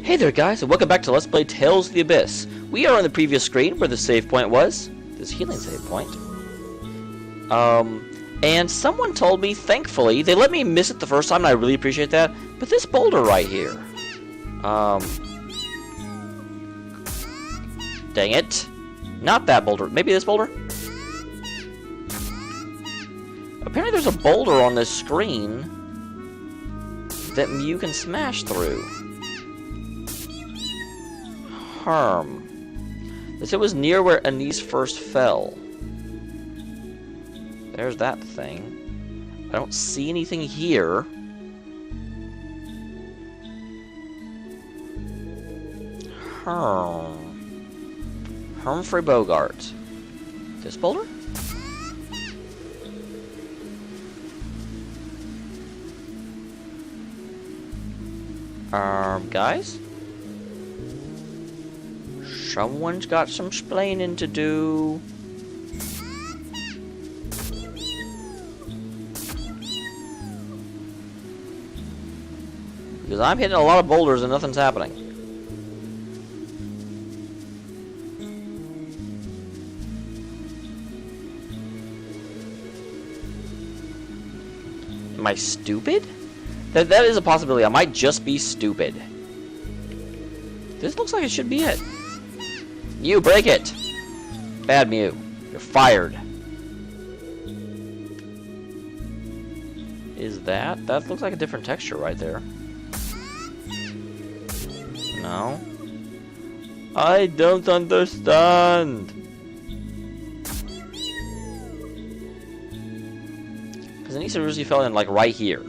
Hey there guys, and welcome back to Let's Play Tales of the Abyss. We are on the previous screen where the save point was. This healing save point. And someone told me, thankfully, they let me miss it the first time, and I really appreciate that, but this boulder right here. Dang it. Not that boulder. Maybe this boulder? Apparently there's a boulder on this screen that Mieu can smash through. This it was near where Anise first fell. There's that thing. I don't see anything here. Humphrey Bogart. This boulder? Guys? Someone's got some splaining to do. Because I'm hitting a lot of boulders and nothing's happening. Am I stupid? That is a possibility. I might just be stupid. This looks like it should be it. Mieu, break it! Bad Mieu. You're fired. Is that? That looks like a different texture right there. No. I don't understand. Because Anise originally fell in like right here.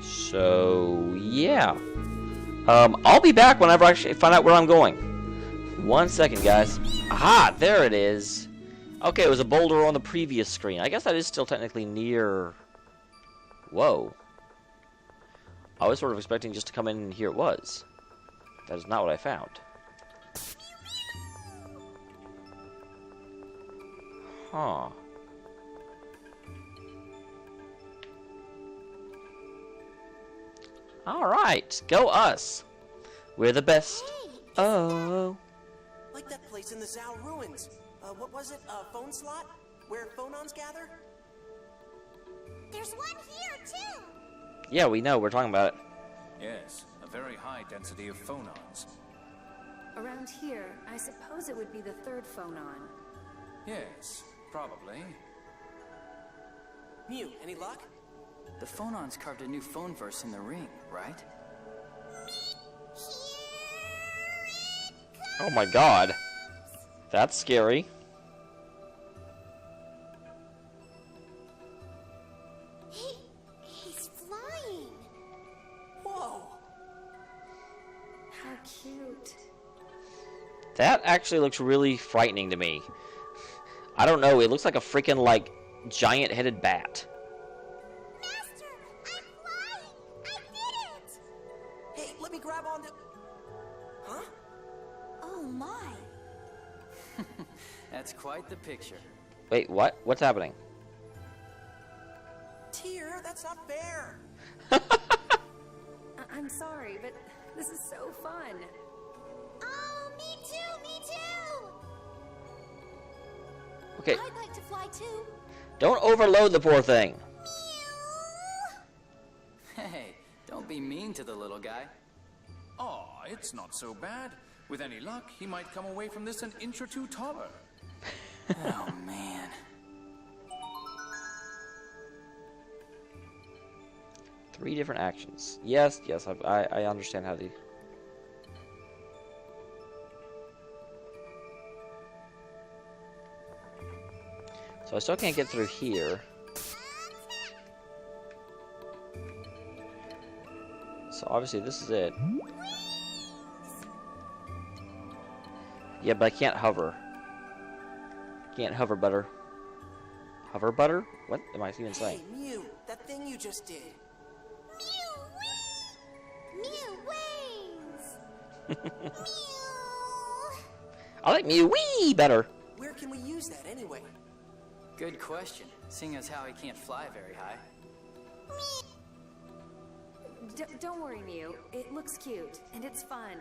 So, yeah. I'll be back whenever I actually find out where I'm going. 1 second, guys. Aha! There it is. Okay, it was a boulder on the previous screen. I guess that is still technically near... Whoa. I was sort of expecting just to come in and here it was. That is not what I found. Huh. Alright, go us. We're the best. Hey, oh. Like that place in the Zhao ruins. What was it? Phone slot? Where phonons gather? There's one here, too! Yeah, we know. We're talking about it. Yes, a very high density of phonons. Around here, I suppose it would be the third phonon. Yes, probably. Mieu, any luck? The phonons carved a new phone verse in the ring, right? Oh my god. That's scary. He's flying! Whoa! How cute. That actually looks really frightening to me. I don't know. It looks like a freaking, like, giant-headed bat. Master, I'm flying! I did it! Hey, let me grab onto... Huh? Oh my. That's quite the picture. Wait, what? What's happening? Tear, that's not fair! I'm sorry, but this is so fun. Oh, me too, me too! Okay, I'd like to fly too. don't overload the poor thing. Hey, don't be mean to the little guy. Oh, it's not so bad. With any luck, he might come away from this an inch or two taller. Oh, man. Three different actions. Yes, I understand how the... So I still can't get through here. So obviously this is it. Yeah, but I can't hover. Can't hover butter. Hover butter? What am I even saying? Hey, Mieu, that thing you just did. Mieu wings! Mieu! I like Mieu Wing better. Where can we use that anyway? Good question, seeing as how he can't fly very high. Don't worry, Mieu. It looks cute, and it's fun.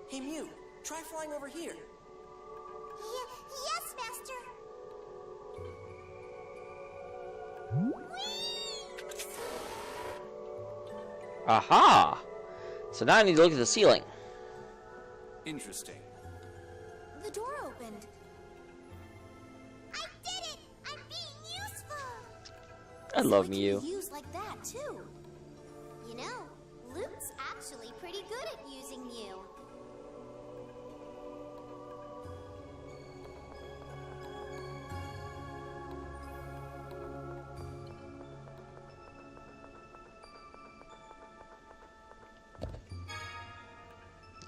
Hey, Mieu, try flying over here. Yes, Master. Aha! So now I need to look at the ceiling. Interesting. The door opened. I did it! I'm being useful! I love So it Mieu. can be used like that, too. You know, Luke's actually pretty good at using Mieu.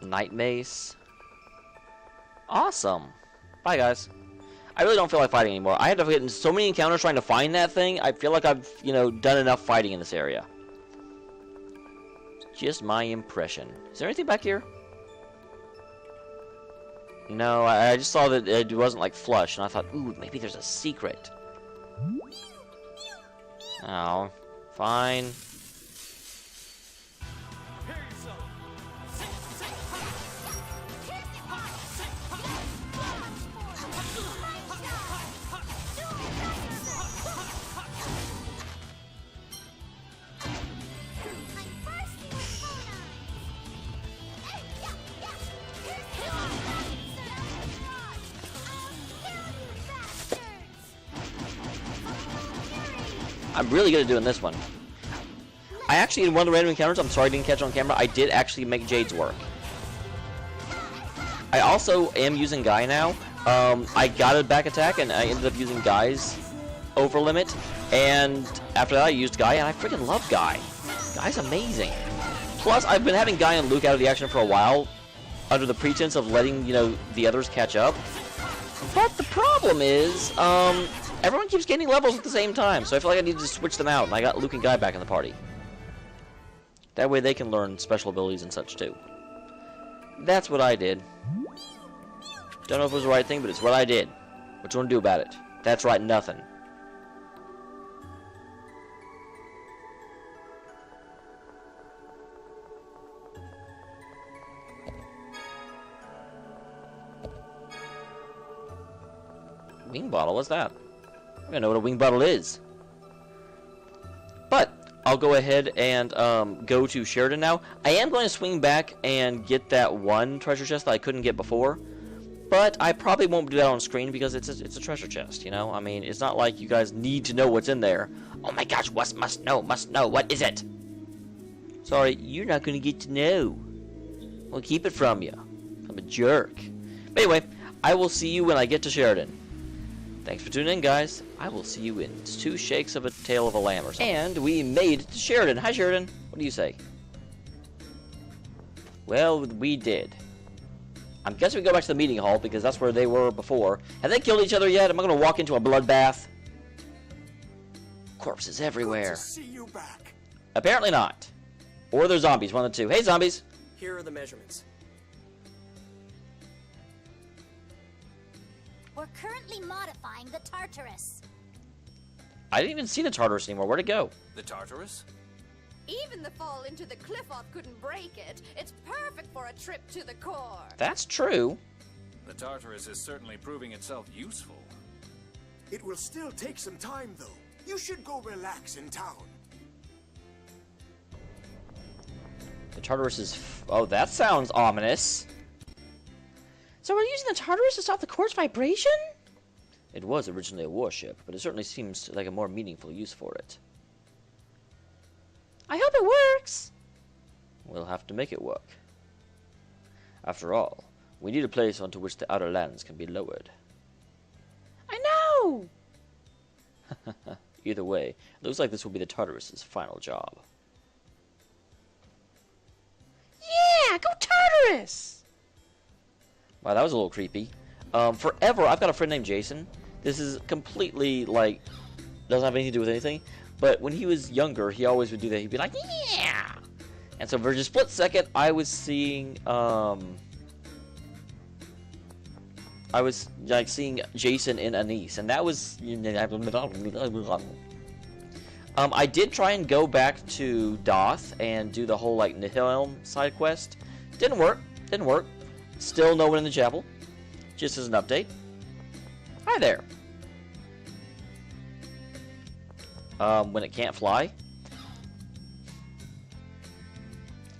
Night mace. Awesome. Bye, guys. I really don't feel like fighting anymore. I had to get in so many encounters trying to find that thing. I feel like I've, done enough fighting in this area. Just my impression. Is there anything back here? No, I just saw that it wasn't, like, flush, and I thought, ooh, maybe there's a secret. Oh, fine. I'm really good at doing this one. I actually, in one of the random encounters, I'm sorry I didn't catch it on camera, I did actually make Jade's work. I also am using Guy now. I got a back attack, and I ended up using Guy's over limit. And after that, I used Guy, and I freaking love Guy. Guy's amazing. Plus, I've been having Guy and Luke out of the action for a while, under the pretense of letting, the others catch up. But the problem is, everyone keeps gaining levels at the same time, so I feel like I need to switch them out, and I got Luke and Guy back in the party. That way they can learn special abilities and such, too. That's what I did. Don't know if it was the right thing, but it's what I did. What you want to do about it? That's right, nothing. Wing bottle, what's that? I don't know what a wing bottle is. But I'll go ahead and go to Sheridan now. I am going to swing back and get that one treasure chest that I couldn't get before. But I probably won't do that on screen because it's a treasure chest, I mean, it's not like you guys need to know what's in there. Oh my gosh, must know, what is it? Sorry, you're not going to get to know. We'll keep it from you. I'm a jerk. But anyway, I will see you when I get to Sheridan. Thanks for tuning in, guys. I will see you in 2 shakes of a tail of a lamb or something. And we made it to Sheridan. Hi, Sheridan. What do you say? Well, we did. I'm guessing we go back to the meeting hall because that's where they were before. Have they killed each other yet? Am I going to walk into a bloodbath? Corpses everywhere. Good to see you back. Apparently not. Or they're zombies, one of the two. Hey, zombies. Here are the measurements. We're currently modifying the Tartarus. I didn't even see the Tartarus anymore. Where'd it go? The Tartarus? Even the fall into the cliff off couldn't break it. It's perfect for a trip to the core. That's true. The Tartarus is certainly proving itself useful. It will still take some time, though. You should go relax in town. The Tartarus is... Oh, that sounds ominous. So we're using the Tartarus to stop the core's vibration? It was originally a warship, but it certainly seems like a more meaningful use for it. I hope it works! We'll have to make it work. After all, we need a place onto which the outer lands can be lowered. I know! Either way, it looks like this will be the Tartarus's final job. Yeah! Go Tartarus! Wow, that was a little creepy. Forever, I've got a friend named Jason. This is completely, like, doesn't have anything to do with anything. But when he was younger, he always would do that. He'd be like, yeah! And so for just a split second, I was seeing, I was like seeing Jason and Anise, and that was. I did try and go back to Doth and do the whole like Nihilm side quest. Didn't work. Didn't work. Still no one in the chapel. Just as an update. Hi there. When it can't fly.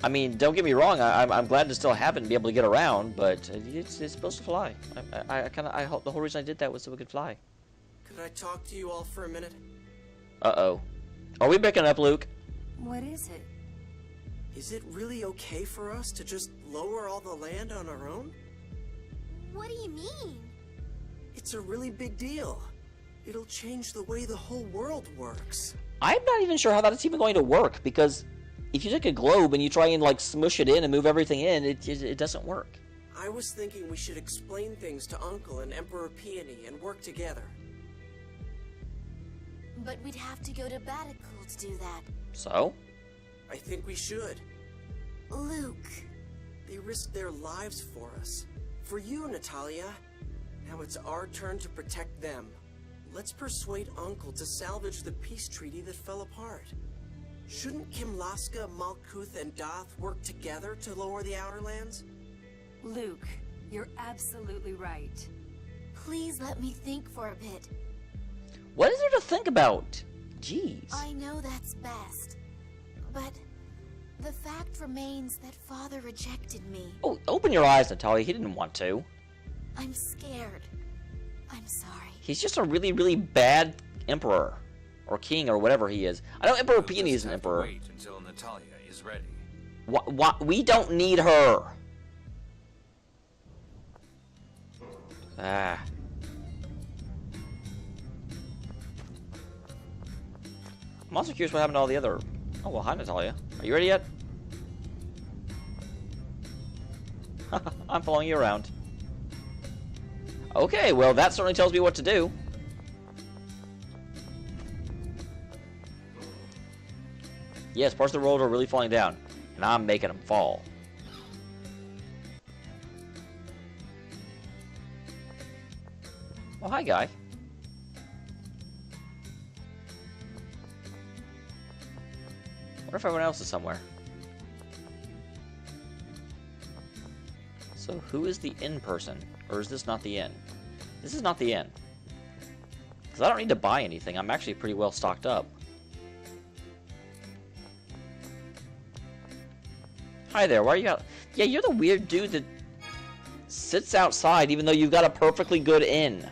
I mean, don't get me wrong. I'm glad to still have it and be able to get around, but it's supposed to fly. I hope the whole reason I did that was so it could fly. Could I talk to you all for a minute? Uh-oh. Are we picking up, Luke? What is it? Is it really okay for us to just lower all the land on our own? What do you mean? It's a really big deal. It'll change the way the whole world works. I'm not even sure how that's even going to work, because if you take a globe and you try and like smush it in and move everything in, it doesn't work. I was thinking we should explain things to Uncle and Emperor Peony and work together. But we'd have to go to Batical to do that. So? I think we should. Luke. They risked their lives for us. For you, Natalia. Now it's our turn to protect them. Let's persuade Uncle to salvage the peace treaty that fell apart. Shouldn't Kimlaska, Malkuth, and Doth work together to lower the Outer Lands? Luke, you're absolutely right. Please let me think for a bit. What is there to think about? Jeez. I know that's best. But the fact remains that Father rejected me. Oh, open your eyes, Natalia. He didn't want to. I'm scared. I'm sorry. He's just a really, really bad emperor. Or king, or whatever he is. I know Emperor Peony is an emperor. Wait until Natalia is ready. What? We don't need her. Ah. I'm also curious what happened to all the other... Oh, well, hi, Natalia. Are you ready yet? I'm following you around. Okay, well, that certainly tells me what to do. Yes, parts of the road are really falling down, and I'm making them fall. Oh, hi, guy. What if everyone else is somewhere? So, who is the inn person? Or is this not the inn? This is not the inn. Because I don't need to buy anything. I'm actually pretty well stocked up. Hi there, why are you out? Yeah, you're the weird dude that sits outside even though you've got a perfectly good inn.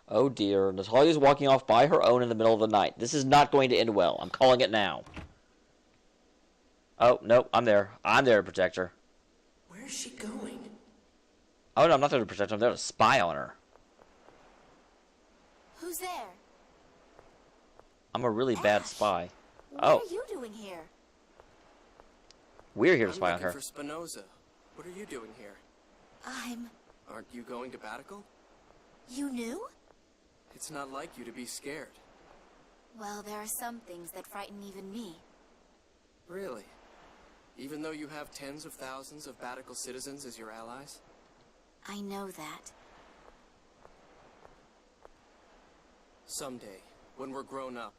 Oh dear, Natalia's walking off by her own in the middle of the night. This is not going to end well. I'm calling it now. Oh, nope, I'm there. I'm there to protect her. Where is she going? Oh no, I'm not there to protect her. I'm there to spy on her. Who's there? I'm a really bad spy. What Oh, are you doing here? we're here to spy on I'm her. looking for Spinoza. What are you doing here? Aren't you going to Batical? You knew? It's not like you to be scared. Well, there are some things that frighten even me. Really? Even though you have tens of thousands of Batical citizens as your allies? I know that. Someday, when we're grown up,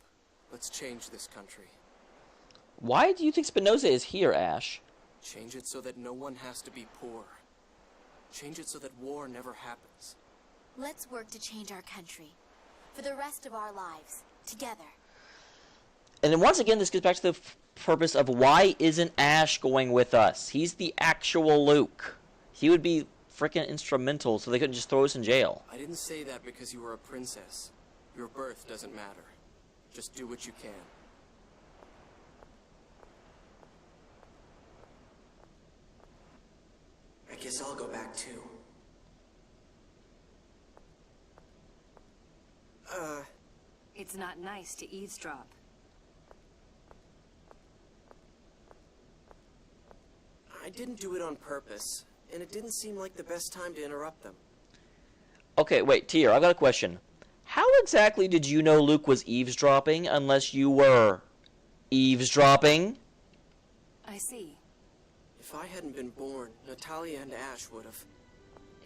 let's change this country. Why do you think Spinoza is here, Ash? Change it so that no one has to be poor. Change it so that war never happens. Let's work to change our country. For the rest of our lives. Together. And then once again, this gets back to the purpose of why isn't Ash going with us? He's the actual Luke. He would be freaking instrumental so they couldn't just throw us in jail. I didn't say that because you were a princess. Your birth doesn't matter. Just do what you can. I guess I'll go back too. It's not nice to eavesdrop. I didn't do it on purpose, and it didn't seem like the best time to interrupt them. Okay, wait, Tier, I've got a question. How exactly did you know Luke was eavesdropping unless you were eavesdropping? I see. If I hadn't been born, Natalia and Ash would have.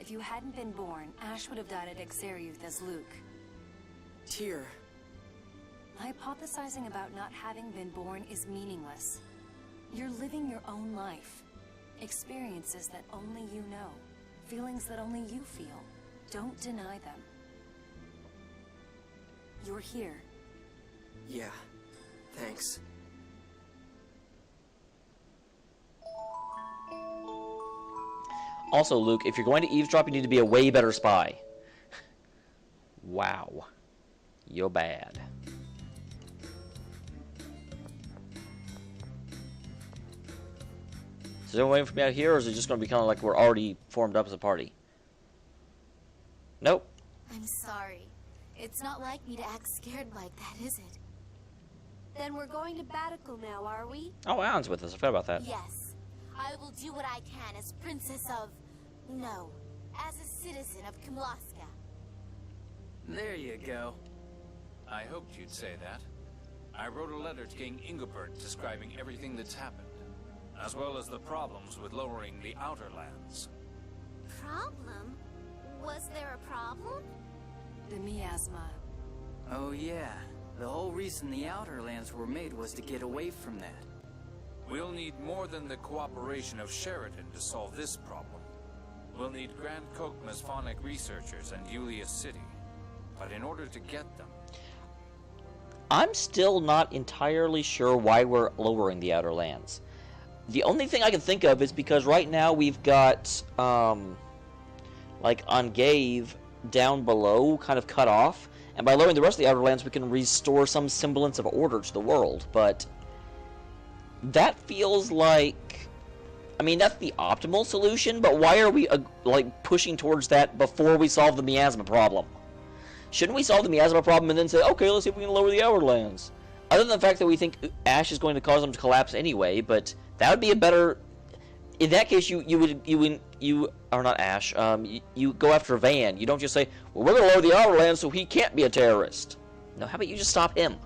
If you hadn't been born, Ash would have died at Exariuth as Luke. Tyr. Hypothesizing about not having been born is meaningless. You're living your own life. Experiences that only you know. Feelings that only you feel. Don't deny them. You're here. Yeah, thanks. Also, Luke, if you're going to eavesdrop, you need to be a way better spy. Wow. You're bad. So is everyone waiting for me out here, or is it just going to be kind of like we're already formed up as a party? Nope. I'm sorry. It's not like me to act scared like that, is it? Then we're going to Batical now, are we? Oh, Alan's with us. I forgot about that. Yes. I will do what I can as Princess of... No. As a citizen of Kimlaska. There you go. I hoped you'd say that. I wrote a letter to King Ingobert describing everything that's happened, as well as the problems with lowering the Outer Lands. Problem? Was there a problem? The miasma. Oh yeah. The whole reason the Outer Lands were made was to get away from that. We'll need more than the cooperation of Sheridan to solve this problem. We'll need Grand Kokma's phonic researchers and Yulia's city. But in order to get them... I'm still not entirely sure why we're lowering the Outer Lands. The only thing I can think of is because right now we've got, like, Ongave down below, kind of cut off. And by lowering the rest of the Outer Lands, we can restore some semblance of order to the world. But that feels like... I mean, that's the optimal solution, but why are we, like, pushing towards that before we solve the miasma problem? Shouldn't we solve the miasma problem and then say, okay, let's see if we can lower the Outer Lands? Other than the fact that we think Ash is going to cause them to collapse anyway, but that would be a better... In that case, you or not Ash, you go after Van. You don't just say, well, we're going to lower the Outer Lands so he can't be a terrorist. No, how about you just stop him?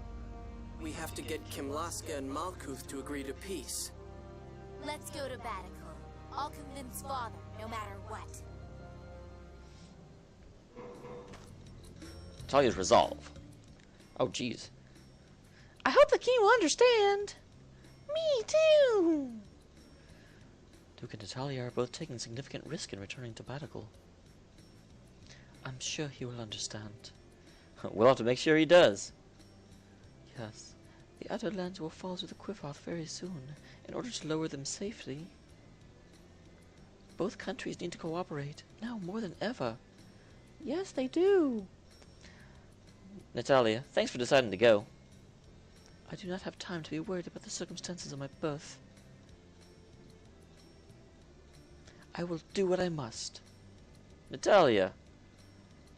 We have to get Kimlaska and Malkuth to agree to peace. Let's go to Batical. I'll convince Father, no matter what. Natalia's resolve. Oh, jeez. I hope the king will understand. Me too. Duke and Natalia are both taking significant risk in returning to Batical. I'm sure he will understand. We'll have to make sure he does. Yes, the Outer Lands will fall to the Quifoth very soon, in order to lower them safely. Both countries need to cooperate, now more than ever. Yes, they do. Natalia, thanks for deciding to go. I do not have time to be worried about the circumstances of my birth. I will do what I must. Natalia!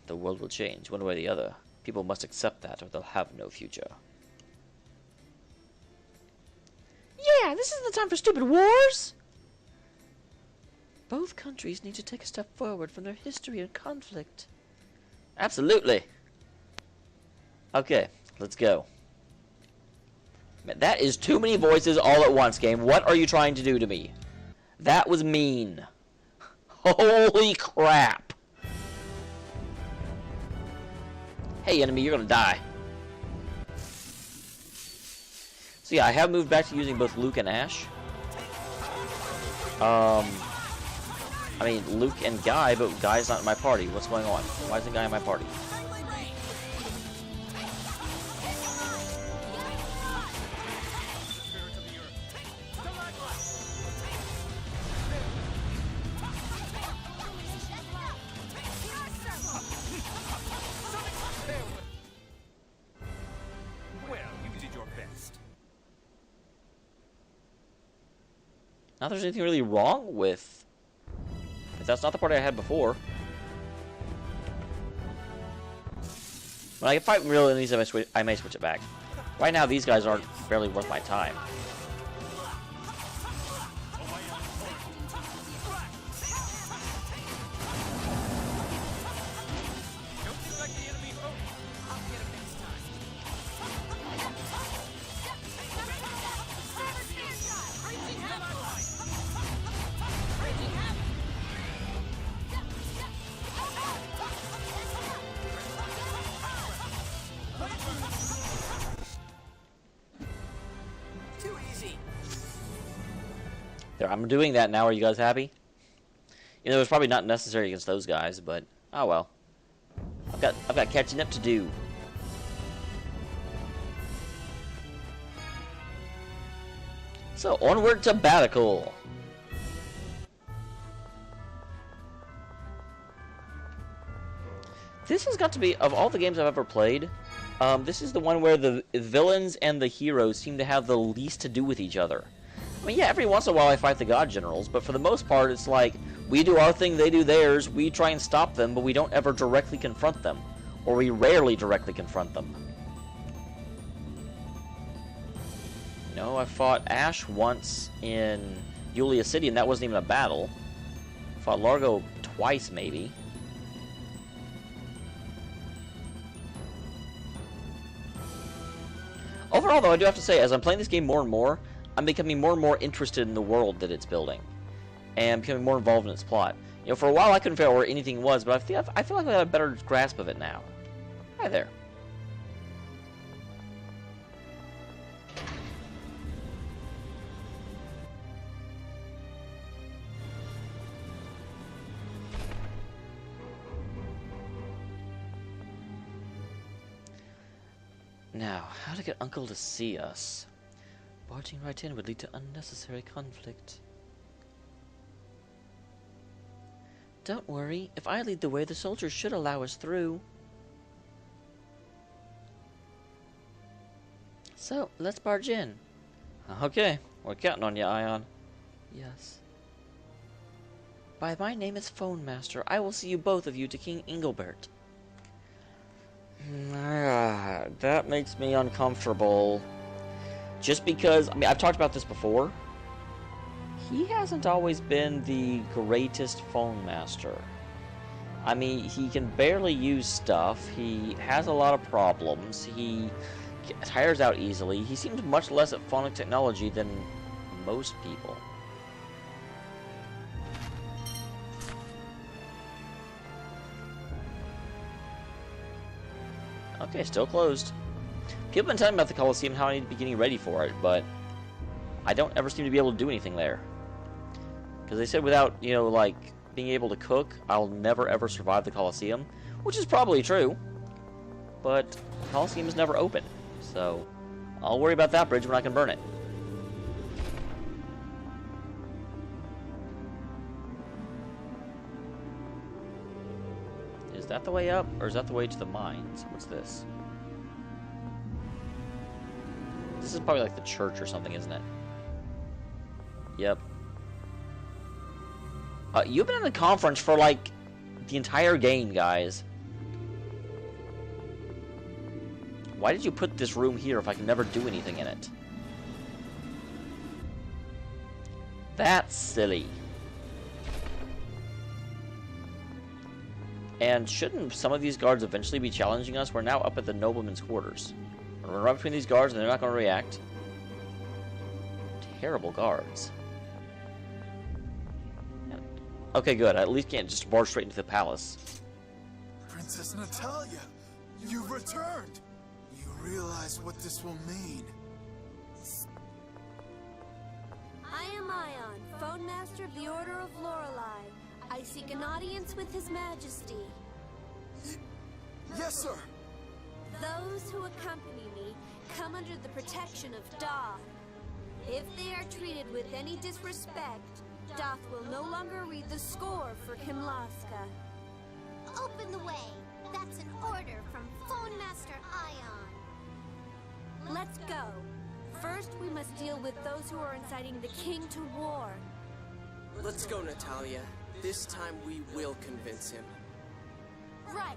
The world will change, one way or the other. People must accept that, or they'll have no future. Yeah, this isn't the time for stupid wars! Both countries need to take a step forward from their history and conflict. Absolutely! Okay, let's go. Man, that is too many voices all at once, game. What are you trying to do to me? That was mean. Holy crap. Hey, enemy, you're gonna die. So yeah, I have moved back to using both Luke and Ash. I mean, Luke and Guy, but Guy's not in my party. What's going on? Why isn't Guy in my party? Not that there's anything really wrong with... If that's not the party I had before. When I fight real enemies, I may switch it back. Right now, these guys aren't barely worth my time. There, I'm doing that now. Are you guys happy? You know, it's probably not necessary against those guys, but oh well. I've got catching up to do. So onward to Batical. This has got to be, of all the games I've ever played, this is the one where the villains and the heroes seem to have the least to do with each other. I mean, yeah, every once in a while I fight the god generals, but for the most part it's like, we do our thing, they do theirs, we try and stop them, but we don't ever directly confront them. Or we rarely directly confront them. You know, I fought Ash once in Yulia City, and that wasn't even a battle. Fought Largo twice, maybe. Overall, though, I do have to say, as I'm playing this game more and more, I'm becoming more and more interested in the world that it's building. And becoming more involved in its plot. You know, for a while I couldn't figure out where anything was, but I feel like I have a better grasp of it now. Hi there. Now, how to get Uncle to see us? Barging right in would lead to unnecessary conflict. Don't worry, if I lead the way, the soldiers should allow us through. So, let's barge in. Okay, we're counting on you, Ion. Yes. By my name is Phone Master. I will see you both of you to King Engelbert. That makes me uncomfortable. Just because, I mean, I've talked about this before. He hasn't always been the greatest phone master. I mean, he can barely use stuff. He has a lot of problems. He tires out easily. He seems much less at phonic technology than most people. Okay, still closed. People have been telling me about the Coliseum, how I need to be getting ready for it, but I don't ever seem to be able to do anything there. Because they said without, you know, like, being able to cook, I'll never ever survive the Coliseum. Which is probably true. But the Coliseum is never open. So, I'll worry about that bridge when I can burn it. Is that the way up, or is that the way to the mines? What's this? This is probably like the church or something, isn't it? Yep. You've been in the conference for, like, the entire game, guys. Why did you put this room here if I can never do anything in it? That's silly. And shouldn't some of these guards eventually be challenging us? We're now up at the nobleman's quarters. We're right between these guards and they're not going to react. Terrible guards. Okay, good. I at least can't just barge straight into the palace. Princess Natalia, you've returned. You realize what this will mean. I am Ion, Phone Master of the Order of Lorelei. I seek an audience with His Majesty. Yes, sir. Those who accompany me come under the protection of Doth. If they are treated with any disrespect, Doth will no longer read the score for Kimlaska. Open the way. That's an order from Phone Master Ion. Let's go. First, we must deal with those who are inciting the king to war. Let's go, Natalia. This time we will convince him. Right.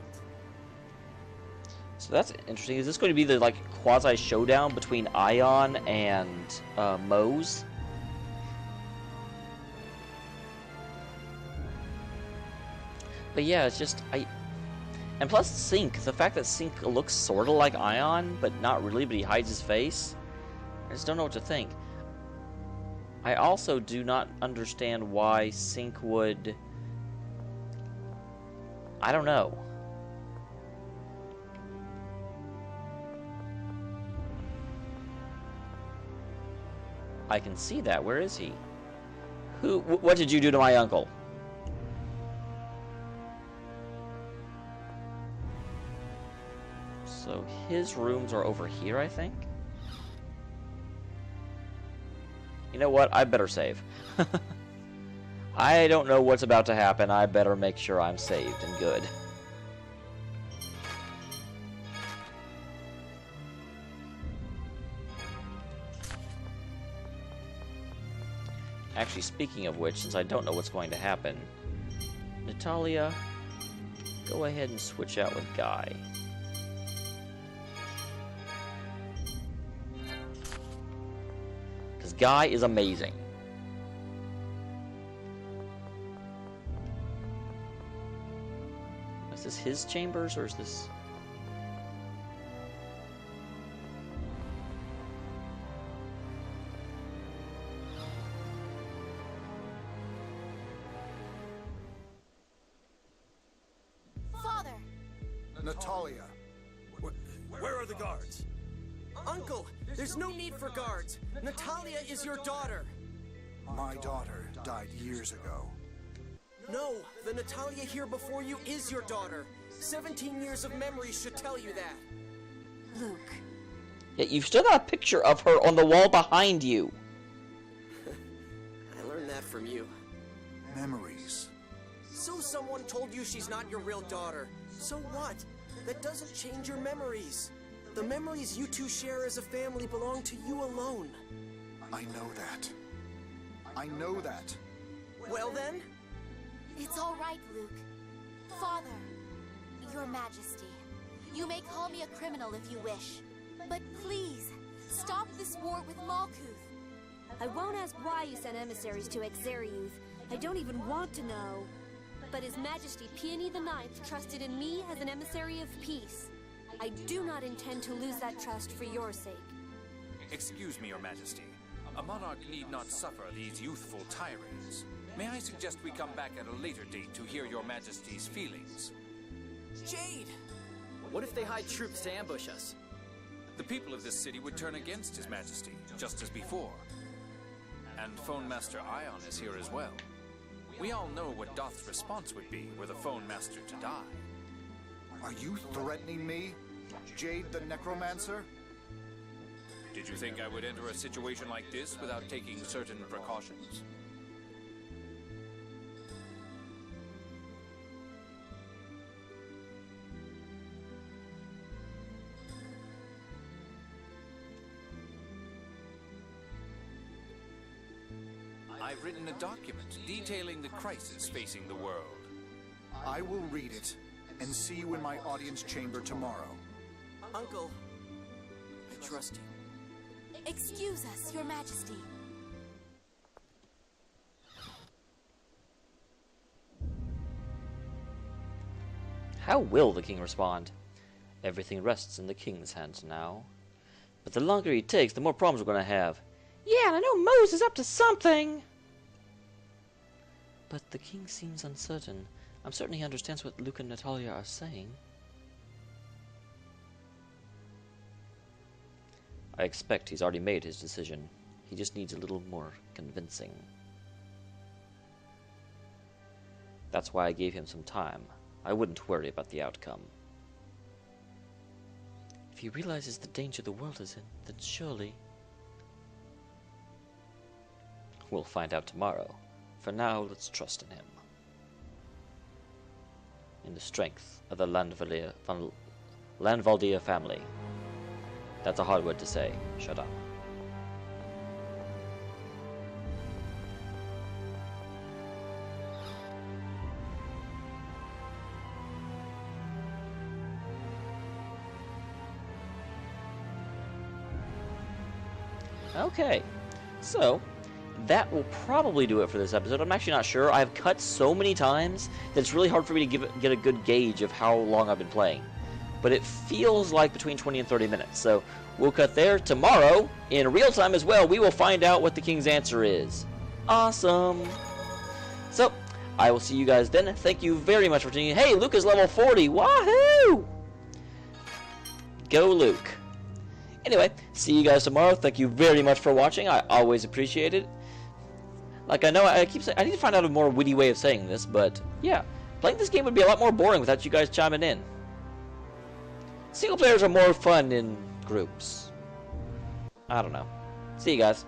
So that's interesting. Is this going to be the, like, quasi-showdown between Ion and Mose? But yeah, it's just, and plus Sync, the fact that Sync looks sort of like Ion, but not really, but he hides his face. I just don't know what to think. I also do not understand why Sync would, I don't know. I can see that. Where is he? What did you do to my uncle? So his rooms are over here, I think. You know what? I better save. I don't know what's about to happen. I better make sure I'm saved and good. Actually, speaking of which, since I don't know what's going to happen, Natalia, go ahead and switch out with Guy. Because Guy is amazing. Is this his chambers, or is this... Natalia. Where are the guards? Uncle, there's no need for guards. Natalia is your daughter. My daughter died years ago. No, the Natalia here before you is your daughter. 17 years of memories should tell you that. Luke. Yeah, you've still got a picture of her on the wall behind you. I learned that from you. Memories. So someone told you she's not your real daughter. So what? That doesn't change your memories. The memories you two share as a family belong to you alone. I know that. I know that. Well then? It's all right, Luke. Father, Your Majesty, you may call me a criminal if you wish. But please, stop this war with Malkuth. I won't ask why you sent emissaries to Exariuth. I don't even want to know. But His Majesty Peony the Ninth trusted in me as an emissary of peace. I do not intend to lose that trust for your sake. Excuse me, Your Majesty. A monarch need not suffer these youthful tirades. May I suggest we come back at a later date to hear Your Majesty's feelings? Jade! What if they hide troops to ambush us? The people of this city would turn against His Majesty, just as before. And Phone Master Ion is here as well. We all know what Doth's response would be were the Phone Master to die. Are you threatening me? Jade the Necromancer? Did you think I would enter a situation like this without taking certain precautions? I've written a document detailing the crisis facing the world. I will read it and see you in my audience chamber tomorrow. Uncle, I trust you. Excuse us, Your Majesty. How will the king respond? Everything rests in the king's hands now. But the longer he takes, the more problems we're going to have. Yeah, and I know Mose is up to something. But the king seems uncertain. I'm certain he understands what Luke and Natalia are saying. I expect he's already made his decision. He just needs a little more convincing. That's why I gave him some time. I wouldn't worry about the outcome. If he realizes the danger the world is in, then surely... We'll find out tomorrow. For now, let's trust in him. In the strength of the Landvaldia family. That's a hard word to say. Shut up. Okay, so that will probably do it for this episode. I'm actually not sure. I've cut so many times that it's really hard for me to get a good gauge of how long I've been playing. But it feels like between 20 and 30 minutes. So we'll cut there. Tomorrow, in real time as well, we will find out what the king's answer is. Awesome. So, I will see you guys then. Thank you very much for tuning in. Hey, Luke is level 40. Wahoo! Go, Luke. Anyway, see you guys tomorrow. Thank you very much for watching. I always appreciate it. Like, I know I keep saying, I need to find out a more witty way of saying this, but yeah, playing this game would be a lot more boring without you guys chiming in. Single players are more fun in groups. I don't know. See you guys.